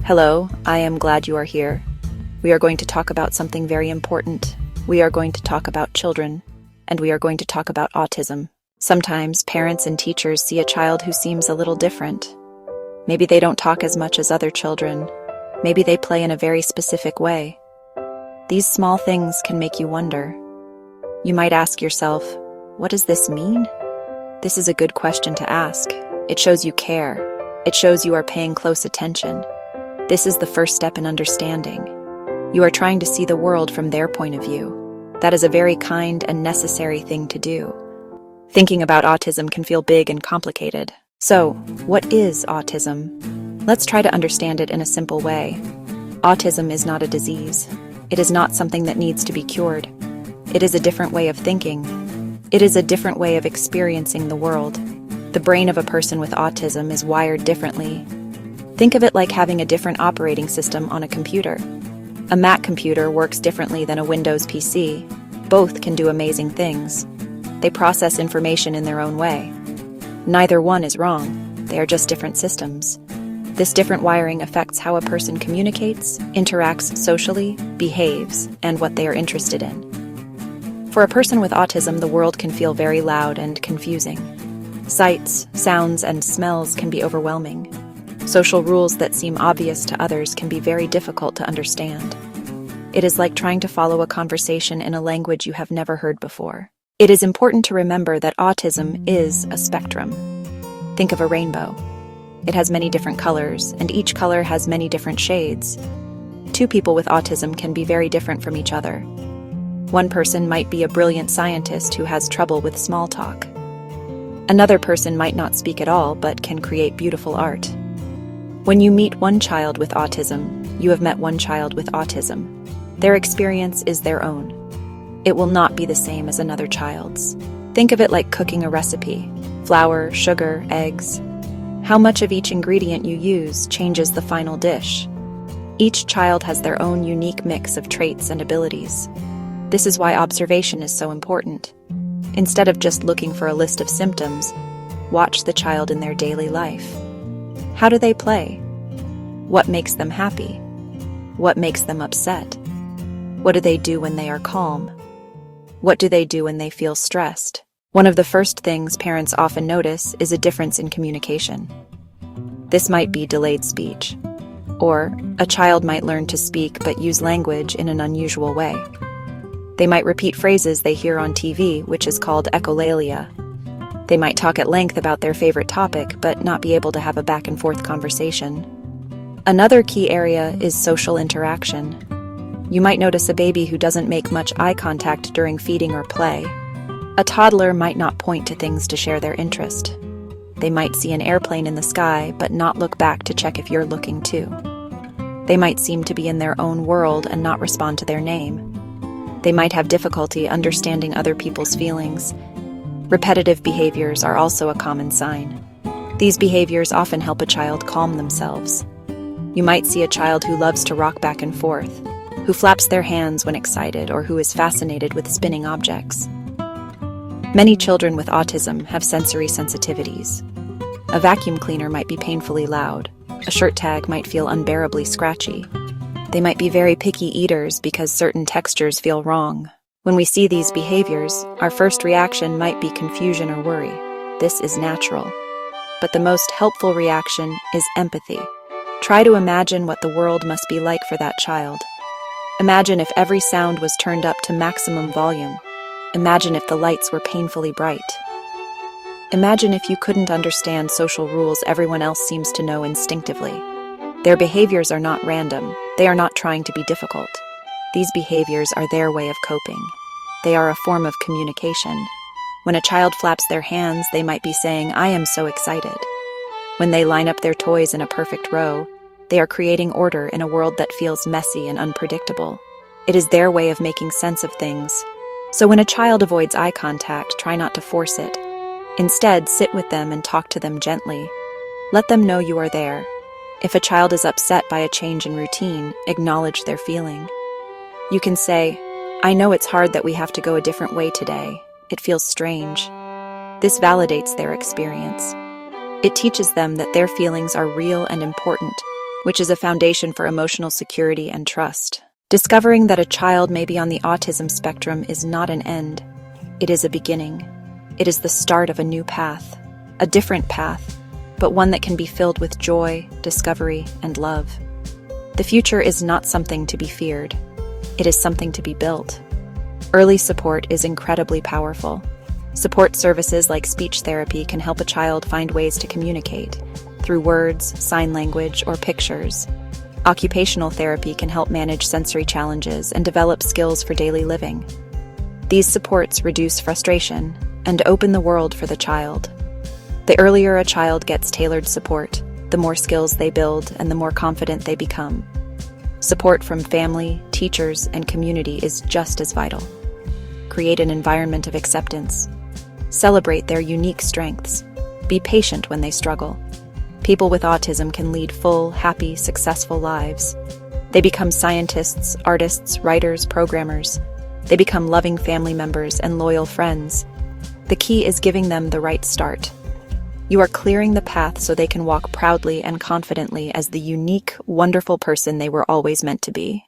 Hello, I am glad you are here. We are going to talk about something very important. We are going to talk about children, and we are going to talk about autism. Sometimes parents and teachers see a child who seems a little different. Maybe they don't talk as much as other children. Maybe they play in a very specific way. These small things can make you wonder. You might ask yourself, what does this mean? This is a good question to ask. It shows you care. It shows you are paying close attention. This is the first step in understanding. You are trying to see the world from their point of view. That is a very kind and necessary thing to do. Thinking about autism can feel big and complicated. So, what is autism? Let's try to understand it in a simple way. Autism is not a disease. It is not something that needs to be cured. It is a different way of thinking. It is a different way of experiencing the world. The brain of a person with autism is wired differently. Think of it like having a different operating system on a computer. A Mac computer works differently than a Windows PC. Both can do amazing things. They process information in their own way. Neither one is wrong. They are just different systems. This different wiring affects how a person communicates, interacts socially, behaves, and what they are interested in. For a person with autism, the world can feel very loud and confusing. Sights, sounds, and smells can be overwhelming. Social rules that seem obvious to others can be very difficult to understand. It is like trying to follow a conversation in a language you have never heard before. It is important to remember that autism is a spectrum. Think of a rainbow. It has many different colors, and each color has many different shades. Two people with autism can be very different from each other. One person might be a brilliant scientist who has trouble with small talk. Another person might not speak at all but can create beautiful art. When you meet one child with autism, you have met one child with autism. Their experience is their own. It will not be the same as another child's. Think of it like cooking a recipe. Flour, sugar, eggs. How much of each ingredient you use changes the final dish. Each child has their own unique mix of traits and abilities. This is why observation is so important. Instead of just looking for a list of symptoms, watch the child in their daily life. How do they play? What makes them happy? What makes them upset? What do they do when they are calm? What do they do when they feel stressed? One of the first things parents often notice is a difference in communication. This might be delayed speech, or a child might learn to speak but use language in an unusual way. They might repeat phrases they hear on TV, which is called echolalia. They might talk at length about their favorite topic, but not be able to have a back-and-forth conversation. Another key area is social interaction. You might notice a baby who doesn't make much eye contact during feeding or play. A toddler might not point to things to share their interest. They might see an airplane in the sky, but not look back to check if you're looking too. They might seem to be in their own world and not respond to their name. They might have difficulty understanding other people's feelings. Repetitive behaviors are also a common sign. These behaviors often help a child calm themselves. You might see a child who loves to rock back and forth, who flaps their hands when excited, or who is fascinated with spinning objects. Many children with autism have sensory sensitivities. A vacuum cleaner might be painfully loud. A shirt tag might feel unbearably scratchy. They might be very picky eaters because certain textures feel wrong. When we see these behaviors, our first reaction might be confusion or worry. This is natural. But the most helpful reaction is empathy. Try to imagine what the world must be like for that child. Imagine if every sound was turned up to maximum volume. Imagine if the lights were painfully bright. Imagine if you couldn't understand social rules everyone else seems to know instinctively. Their behaviors are not random. They are not trying to be difficult. These behaviors are their way of coping. They are a form of communication. When a child flaps their hands, they might be saying, "I am so excited." When they line up their toys in a perfect row, they are creating order in a world that feels messy and unpredictable. It is their way of making sense of things. So when a child avoids eye contact, try not to force it. Instead, sit with them and talk to them gently. Let them know you are there. If a child is upset by a change in routine, acknowledge their feeling. You can say, "I know it's hard that we have to go a different way today. It feels strange." This validates their experience. It teaches them that their feelings are real and important, which is a foundation for emotional security and trust. Discovering that a child may be on the autism spectrum is not an end. It is a beginning. It is the start of a new path, a different path, but one that can be filled with joy, discovery, and love. The future is not something to be feared. It is something to be built. Early support is incredibly powerful. Support services like speech therapy can help a child find ways to communicate through words, sign language, or pictures. Occupational therapy can help manage sensory challenges and develop skills for daily living. These supports reduce frustration and open the world for the child. The earlier a child gets tailored support, the more skills they build and the more confident they become. Support from family, teachers, and community is just as vital. Create an environment of acceptance. Celebrate their unique strengths. Be patient when they struggle. People with autism can lead full, happy, successful lives. They become scientists, artists, writers, programmers. They become loving family members and loyal friends. The key is giving them the right start. You are clearing the path so they can walk proudly and confidently as the unique, wonderful person they were always meant to be.